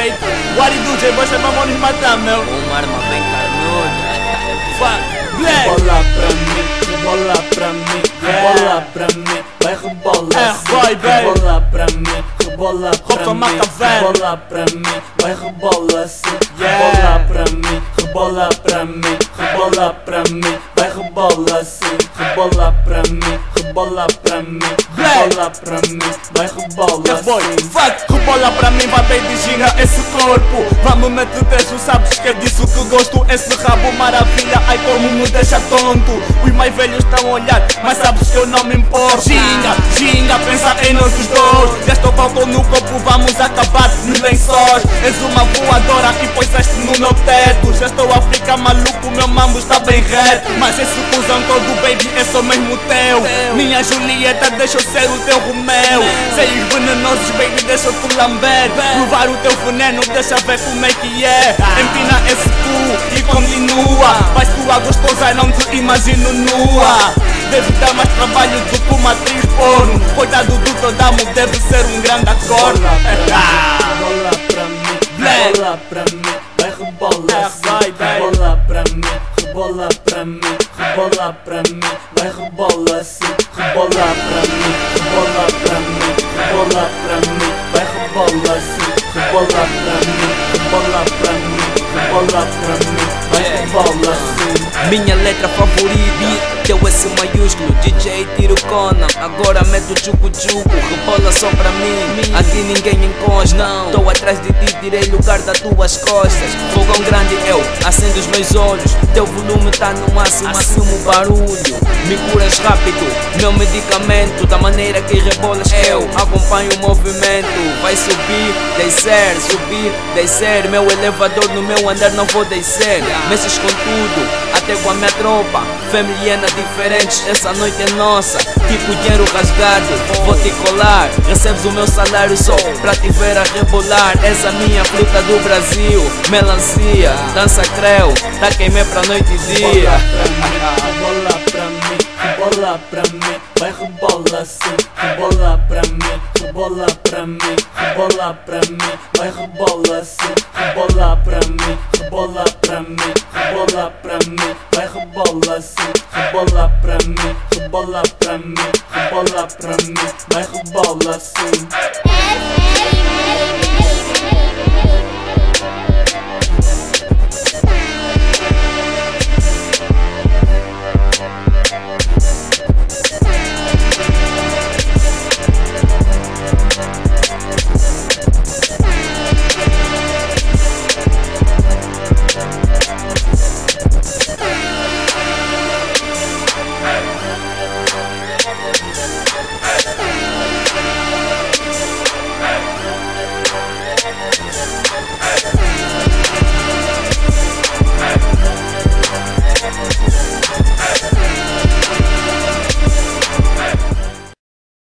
feito. Wari do J, você vai nos matar, meu. Uma arma bem carnuda. Rebola pra mim, rebola pra mim, rebola pra mim, vai rebola assim. Rebola pra mim, rebola pra mim, rebola pra mim, vai rebola assim. Rebola pra mim, rebola pra mim, rebola pra mim, vai rebola assim. Rebola pra mim, rebola pra mim, rebola pra mim, vai rebola assim. Rebola pra mim, vai bem de ginga esse corpo. Vamos meter texto, sabes que é disso que gosto. Esse rabo maravilha, ai como me deixa tonto. Os mais velhos estão a olhar, mas sabes que eu não me importo. Ginga, ginga, pensa em nós os dois. Já estou balcão no corpo, vamos acabar nos lençóis. És uma voadora e pões-te no meu teto. Já estou a ficar maluco, meu mambo está bem reto. Mas esse cuzão todo, baby, é só mesmo teu. Minha Julieta, deixa eu ser o teu Romeu. Seios venenosos, baby, deixa eu te lamber. Provar o teu veneno, deixa ver como é que é. Empina esse cu e continua. Vais tua gostosa e não te imagino nua. Deve dar mais trabalho do que uma atriz porno. Coitado do Todamo, deve ser um grande acordo. Rebola pra mim, rebola pra mim, vai rebola assim. Rebola pra mim, rebola pra mim, rebola pra mim, vai rebola assim. Rebola pra mim, rebola pra mim, rebola pra mim, vai rebola assim. Rebola pra mim, rebola pra mim, rebola pra mim, vai rebola assim. Minha letra favorita, teu S maiúsculo, DJ Tiro Conan. Agora meto tchucu-tchucu, rebola só pra mim. Aqui ninguém encosta, não. Tô atrás de ti, tirei lugar das tuas costas. Fogão grande eu, acendo os meus olhos. Teu volume tá no máximo, assumo o barulho. Me curas rápido, meu medicamento. Da maneira que rebolas eu acompanho o movimento. Vai subir, descer, subir, descer. Meu elevador no meu andar não vou descer. Mexes com tudo, até com a minha tropa. Família diferentes, essa noite é nossa. Tipo dinheiro rasgado, vou te colar. Recebes o meu salário só pra te ver a rebolar. Essa minha fruta do Brasil, melancia, dança creu, tá queimé pra noite e dia. Rebola pra mim, rebola pra mim, vai rebola assim. Rebola pra mim, rebola pra mim, rebola pra mim, vai rebola assim. Rebola pra mim, rebola pra mim, rebola pra mim, vai rebola assim. Rebola pra mim, rebola pra mim, rebola pra mim, vai rebola assim.